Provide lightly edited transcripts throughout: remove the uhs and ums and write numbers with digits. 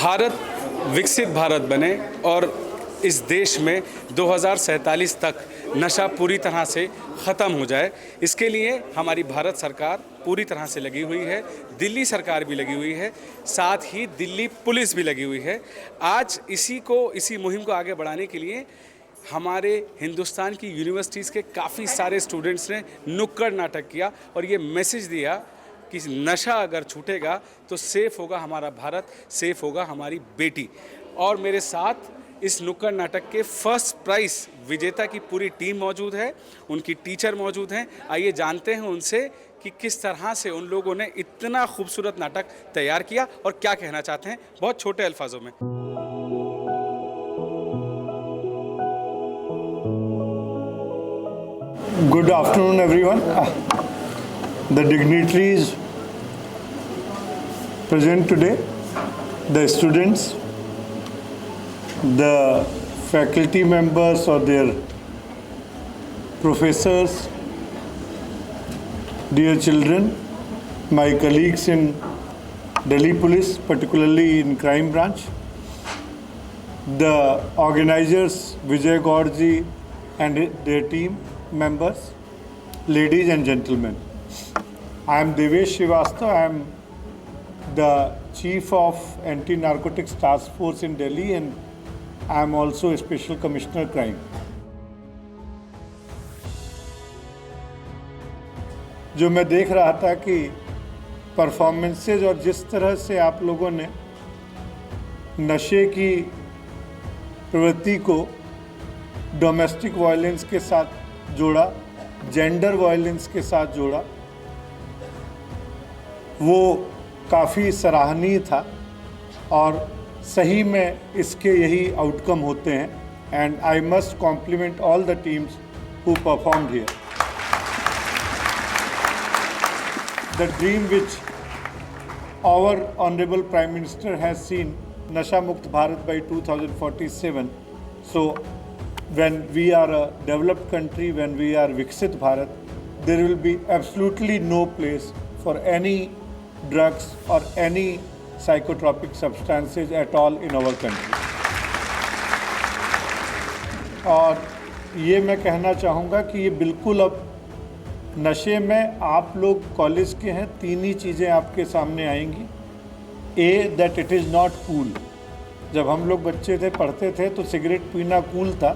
भारत विकसित भारत बने और इस देश में 2047 तक नशा पूरी तरह से ख़त्म हो जाए, इसके लिए हमारी भारत सरकार पूरी तरह से लगी हुई है। दिल्ली सरकार भी लगी हुई है, साथ ही दिल्ली पुलिस भी लगी हुई है। आज इसी मुहिम को आगे बढ़ाने के लिए हमारे हिंदुस्तान की यूनिवर्सिटीज़ के काफ़ी सारे स्टूडेंट्स ने नुक्कड़ नाटक किया और ये मैसेज दिया कि नशा अगर छूटेगा तो सेफ़ होगा हमारा भारत, सेफ़ होगा हमारी बेटी। और मेरे साथ इस नुक्कड़ नाटक के फर्स्ट प्राइज़ विजेता की पूरी टीम मौजूद है, उनकी टीचर मौजूद हैं। आइए जानते हैं उनसे कि किस तरह से उन लोगों ने इतना खूबसूरत नाटक तैयार किया और क्या कहना चाहते हैं बहुत छोटे अल्फाजों में। Good afternoon, everyone. The dignitaries present today, the students, the faculty members or their professors, dear children, my colleagues in Delhi Police, particularly in crime branch, the organizers Vijay Gaurji and their team members, ladies and gentlemen. I am Devesh Srivastava. I am the Chief of Anti-Narcotics Task Force in Delhi and I am also a Special Commissioner Crime. जो मैं देख रहा था कि performances और जिस तरह से आप लोगों ने नशे की प्रवृत्ति को डोमेस्टिक वायलेंस के साथ जोड़ा, जेंडर वायलेंस के साथ जोड़ा, वो काफ़ी सराहनीय था और सही में इसके यही आउटकम होते हैं। And I must compliment all the teams who performed here. The dream which our honourable prime minister has seen, नशा मुक्त Bharat by 2047. So when we are a developed country, when we are Viksit Bharat, there will be absolutely no place for any drugs or any psychotropic substances at all in our country. और ये मैं कहना चाहूँगा कि ये बिल्कुल अब नशे में आप लोग कॉलेज के हैं, तीन ही चीज़ें आपके सामने आएंगी। Uh, that it is not cool. जब हम लोग बच्चे थे, पढ़ते थे तो सिगरेट पीना कूल था,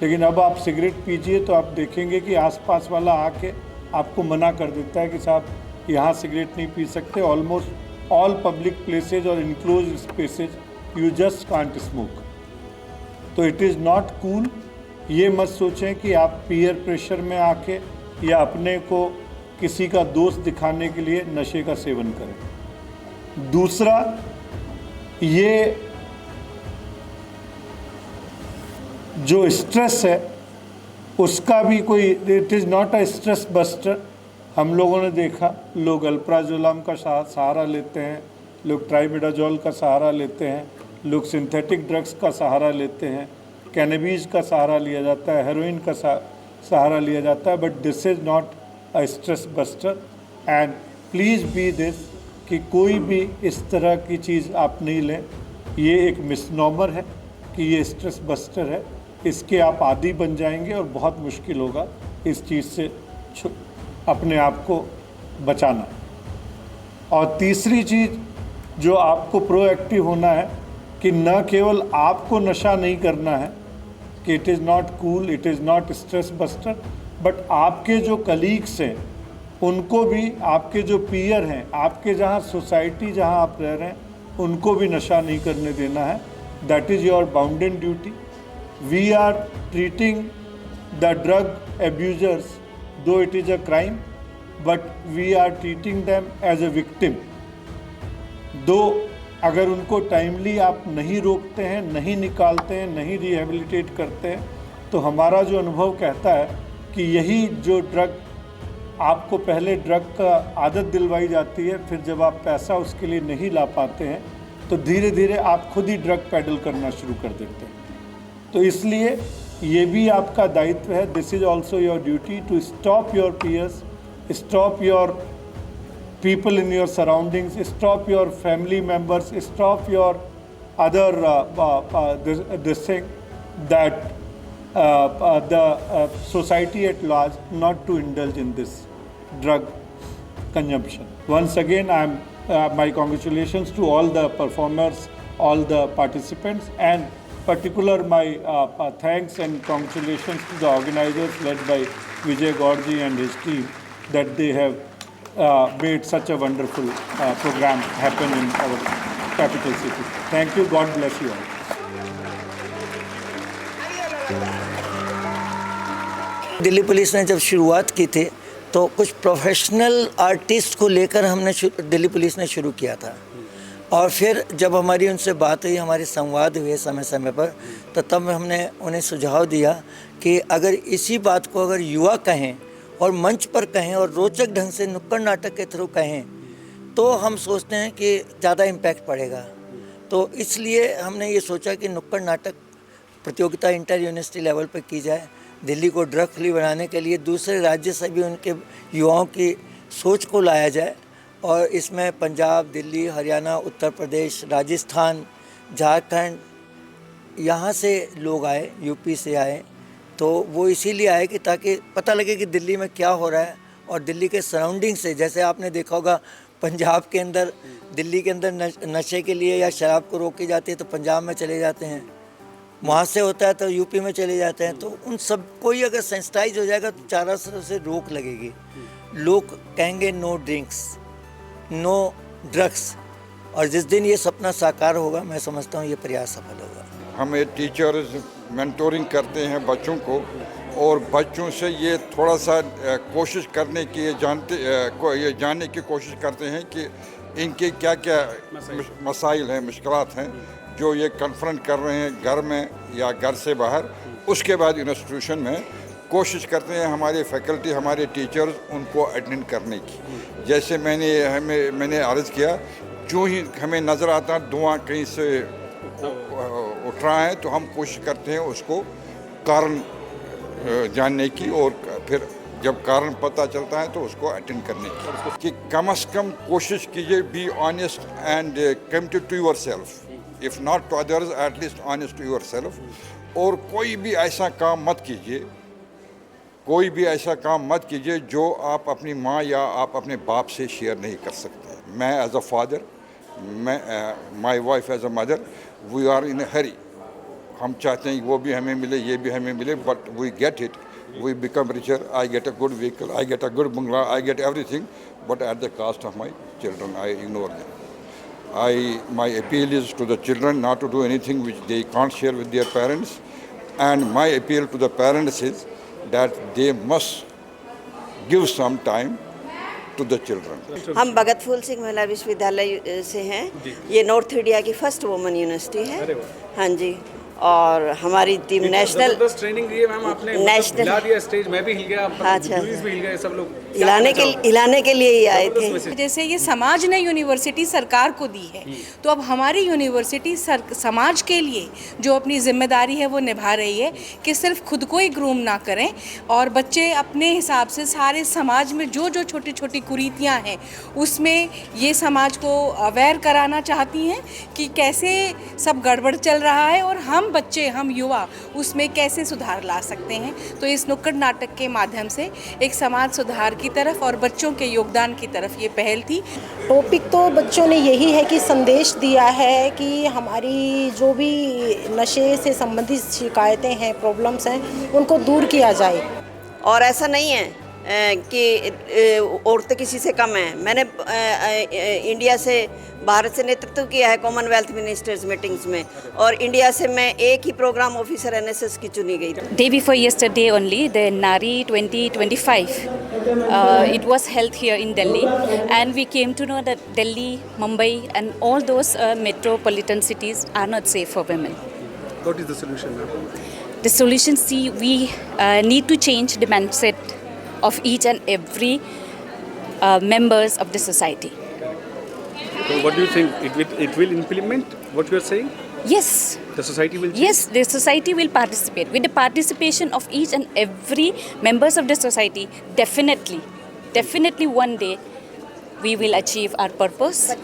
लेकिन अब आप सिगरेट पीजिए तो आप देखेंगे कि आसपास वाला आके आपको मना कर देता है कि साहब यहाँ सिगरेट नहीं पी सकते। ऑलमोस्ट ऑल पब्लिक प्लेसेज और enclose spaces you just can't smoke. तो इट इज़ नॉट कूल। ये मत सोचें कि आप पीयर प्रेशर में आके या अपने को किसी का दोस्त दिखाने के लिए नशे का सेवन करें। दूसरा, ये जो स्ट्रेस है उसका भी कोई, it is not a stress buster. हम लोगों ने देखा, लोग अल्प्राजोलम का सहारा लेते हैं, लोग ट्राइमेडाजोल का सहारा लेते हैं, लोग सिंथेटिक ड्रग्स का सहारा लेते हैं, कैनबीज का सहारा लिया जाता है, हेरोइन का सहारा लिया जाता है। But this is not a stress buster and please be this कि कोई भी इस तरह की चीज़ आप नहीं लें। ये एक मिसनॉमर है कि ये स्ट्रेस बस्टर है, इसके आप आदी बन जाएंगे और बहुत मुश्किल होगा इस चीज़ से अपने आप को बचाना। और तीसरी चीज़ जो आपको प्रोएक्टिव होना है कि न केवल आपको नशा नहीं करना है कि it is not cool, it is not stress buster, but आपके जो कलीग्स हैं उनको भी, आपके जो पीयर हैं, आपके जहाँ सोसाइटी जहाँ आप रह रहे हैं, उनको भी नशा नहीं करने देना है। That is your bounden duty. We are treating the drug abusers, though it is a crime, but we are treating them as a victim. Though अगर उनको टाइमली आप नहीं रोकते हैं, नहीं निकालते हैं, नहीं रिहेबिलिटेट करते हैं, तो हमारा जो अनुभव कहता है कि यही जो ड्रग आपको पहले ड्रग का आदत दिलवाई जाती है, फिर जब आप पैसा उसके लिए नहीं ला पाते हैं तो धीरे धीरे आप खुद ही ड्रग पेडल करना शुरू कर देते हैं। तो इसलिए ये भी आपका दायित्व है, this is also your duty to stop your peers, stop your people in your surroundings, stop your family members, stop your other this thing that the society at large not to indulge in this drug consumption. Once again, my congratulations to all the performers, all the participants, and particular my thanks and congratulations to the organizers led by Vijay Gaurji and his team that they have made such a wonderful program happen in our capital city. Thank you. God bless you all. Delhi police ने जब शुरुआत की थी तो कुछ professional artist को लेकर हमने दिल्ली पुलिस ने शुरू किया था, और फिर जब हमारी उनसे बात हुई, हमारे संवाद हुए समय समय पर, तो तब हमने उन्हें सुझाव दिया कि अगर इसी बात को अगर युवा कहें और मंच पर कहें और रोचक ढंग से नुक्कड़ नाटक के थ्रू कहें तो हम सोचते हैं कि ज़्यादा इम्पैक्ट पड़ेगा। तो इसलिए हमने ये सोचा कि नुक्कड़ नाटक प्रतियोगिता इंटर यूनिवर्सिटी लेवल पर की जाए। दिल्ली को ड्रग फ्री बनाने के लिए दूसरे राज्य से भी उनके युवाओं की सोच को लाया जाए, और इसमें पंजाब, दिल्ली, हरियाणा, उत्तर प्रदेश, राजस्थान, झारखंड, यहाँ से लोग आए, यूपी से आए। तो वो इसीलिए आए कि ताकि पता लगे कि दिल्ली में क्या हो रहा है, और दिल्ली के सराउंडिंग से, जैसे आपने देखा होगा पंजाब के अंदर, दिल्ली के अंदर नशे के लिए या शराब को रोकी जाती है तो पंजाब में चले जाते हैं, वहाँ से होता है तो यूपी में चले जाते हैं। तो उन सब को ही अगर सेंसिटाइज हो जाएगा तो चारों तरफ से रोक लगेगी। लोग कहेंगे नो ड्रिंक्स, नो ड्रग्स, और जिस दिन ये सपना साकार होगा मैं समझता हूँ ये प्रयास सफल होगा। हमें टीचर्स मेंटोरिंग करते हैं बच्चों को, और बच्चों से ये थोड़ा सा कोशिश करने की ये जानने की कोशिश करते हैं कि इनके क्या क्या मसाइल हैं, मुश्किलात हैं जो ये कन्फ्रंट कर रहे हैं घर में या घर से बाहर। उसके बाद इंस्टीट्यूशन में कोशिश करते हैं हमारे फैकल्टी, हमारे टीचर्स उनको अटेंड करने की। जैसे मैंने अर्ज़ किया, जो ही हमें नज़र आता धुआं कहीं से उठ रहा है तो हम कोशिश करते हैं उसको कारण जानने की, और फिर जब कारण पता चलता है तो उसको अटेंड करने की। कि कम से कम कोशिश कीजिए, be honest and committed to yourself, if not to others at least honest to yourself. और कोई भी ऐसा काम मत कीजिए, कोई भी ऐसा काम मत कीजिए जो आप अपनी माँ या आप अपने बाप से शेयर नहीं कर सकते। मैं as a father, my wife as a mother, we are in a hurry. हम चाहते हैं वो भी हमें मिले, ये भी हमें मिले, but we get it, we become richer, I get a good vehicle, I get a good bungalow, I get everything, but at the cost of my children, I ignore them. My appeal is to the children not to do anything which they can't share with their parents, and my appeal to the parents is that they must give some time to the children. हम भगत फूल सिंह महिला विश्वविद्यालय से हैं। ये north India की first women university है। हाँ जी, और हमारी टीम नेशनल ट्रेनिंग दी है मैम आपने, नेशनल हिला दिया स्टेज, मैं भी हिल गया, जूरीज भी हिल गए, सब लोग हिलाने के लिए ही आए थे। जैसे ये समाज ने यूनिवर्सिटी सरकार को दी है, तो अब हमारी यूनिवर्सिटी समाज के लिए जो अपनी जिम्मेदारी है वो निभा रही है कि सिर्फ खुद को ही ग्रूम ना करें, और बच्चे अपने हिसाब से सारे समाज में जो जो छोटी छोटी कुरीतियाँ हैं उसमें ये समाज को अवेयर कराना चाहती हैं कि कैसे सब गड़बड़ चल रहा है और हम बच्चे, हम युवा उसमें कैसे सुधार ला सकते हैं। तो इस नुक्कड़ नाटक के माध्यम से एक समाज सुधार की तरफ और बच्चों के योगदान की तरफ ये पहल थी। टॉपिक तो बच्चों ने यही है कि संदेश दिया है कि हमारी जो भी नशे से संबंधित शिकायतें हैं, प्रॉब्लम्स हैं, उनको दूर किया जाए। और ऐसा नहीं है कि औरतें किसी से कम हैं। मैंने इंडिया से, भारत से नेतृत्व किया है कॉमनवेल्थ मिनिस्टर्स मीटिंग्स में, और इंडिया से मैं एक ही प्रोग्राम ऑफिसर एनएसएस की चुनी गई थी। Day before yesterday only, the Nari 2025, it was held here in Delhi, and we came to know that Delhi, Mumbai and all those metropolitan cities are not safe for women. What is the solution now? The solution, see, we need to change the mindset of each and every members of the society. So what do you think? It will implement what you are saying? Yes. The society will change? Yes, the society will participate. With the participation of each and every members of the society, definitely one day we will achieve our purpose.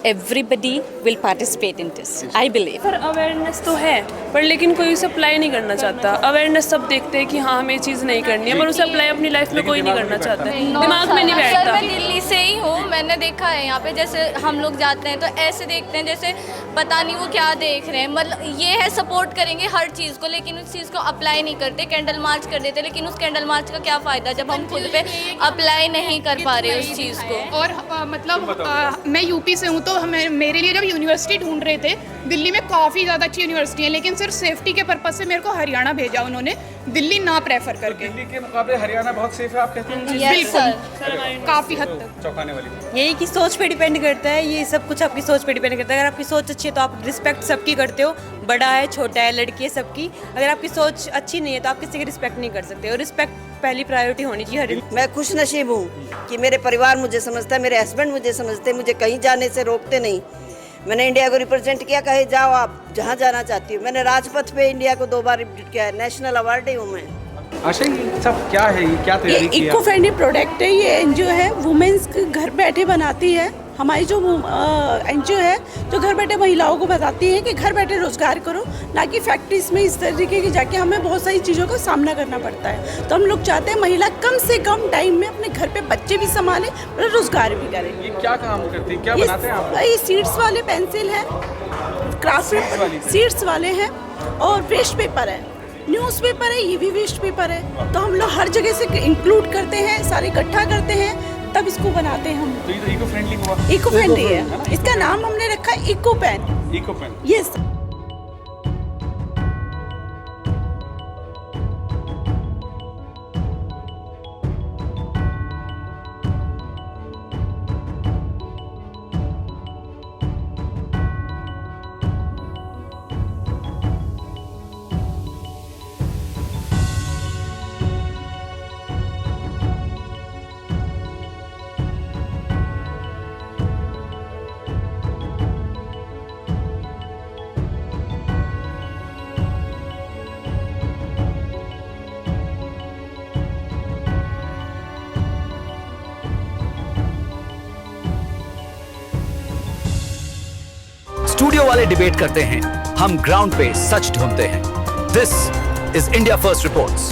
everybody will participate in this, I believe. पर awareness तो है, पर लेकिन कोई उसे apply नहीं करना चाहता। अवेयरनेस सब देखते हैं कि हाँ हमें ये चीज़ नहीं करनी है, पर उसे अप्लाई अपनी लाइफ में कोई नहीं करना चाहता है, दिमाग में नहीं सर बैठता। मैं दिल्ली से ही हूँ, मैंने देखा है यहाँ पे जैसे हम लोग जाते हैं तो ऐसे देखते हैं जैसे पता नहीं वो क्या देख रहे हैं। मतलब ये है सपोर्ट करेंगे हर चीज़ को, लेकिन उस चीज़ को अप्लाई नहीं करते। कैंडल मार्च कर देते, लेकिन उस कैंडल मार्च का क्या फ़ायदा जब हम खुद पे अप्लाई नहीं कर पा रहे उस चीज़ को। और मतलब मैं यूपी से हूँ, तो हमें मेरे लिए जब यूनिवर्सिटी ढूंढ रहे थे, दिल्ली में काफ़ी ज़्यादा अच्छी यूनिवर्सिटी है, लेकिन सिर्फ सेफ्टी के पर्पज़ से मेरे को हरियाणा भेजा उन्होंने, दिल्ली ना प्रेफर करके। दिल्ली के मुकाबले हरियाणा बहुत सेफ है आप कहते हैं? बिल्कुल, काफ़ी हद तक। चौंकाने वाली यही कि सोच पे डिपेंड करता है, ये सब कुछ आपकी सोच पे डिपेंड करता है। अगर आपकी सोच अच्छी है तो आप रिस्पेक्ट सबकी करते हो, बड़ा है छोटा है लड़की है सबकी। अगर आपकी सोच अच्छी नहीं है तो आप किसी की रिस्पेक्ट नहीं कर सकते, और रिस्पेक्ट पहली प्रायोरिटी होनी चाहिए हर। मैं खुश नसीब हूँ कि मेरे परिवार मुझे समझता है, मेरे हस्बैंड मुझे समझते हैं, मुझे कहीं जाने से रोकते नहीं। मैंने इंडिया को रिप्रेजेंट किया, कहे जाओ आप जहाँ जाना चाहती हूँ। मैंने राजपथ पे इंडिया को 2 बार रिप्रेजेंट किया है, नेशनल अवार्डी हूँ मैं। आशा ये सब क्या है, ये क्या तैयारी की है? इको फ्रेंडली प्रोडक्ट है ये। एनजीओ है वुमेन्स घर बैठे बनाती है। हमारी जो एनजीओ है जो घर बैठे महिलाओं को बताती है कि घर बैठे रोजगार करो, ना कि फैक्ट्रीज में इस तरीके की जाके हमें बहुत सारी चीज़ों का सामना करना पड़ता है। तो हम लोग चाहते हैं महिला कम से कम टाइम में अपने घर पे बच्चे भी संभालें और रोजगार भी करें। ये क्या काम करते हैं, क्या बनाते हैं आप? ये सीड्स वाले पेंसिल है, क्राफ्ट सीड्स वाले हैं, और वेस्ट पेपर है, न्यूज़पेपर है, ये भी वेस्ट पेपर है। तो हम लोग हर जगह से इंक्लूड करते हैं, सारे इकट्ठा करते हैं, तब इसको बनाते हैं हम। तो ये तो इको फ्रेंडली हुआ। इको फ्रेंडली है, इसका नाम हमने रखा है eco pen. Eco pen. Yes. Studio वाले डिबेट करते हैं, हम ग्राउंड पे सच ढूंढते हैं। This is India first reports.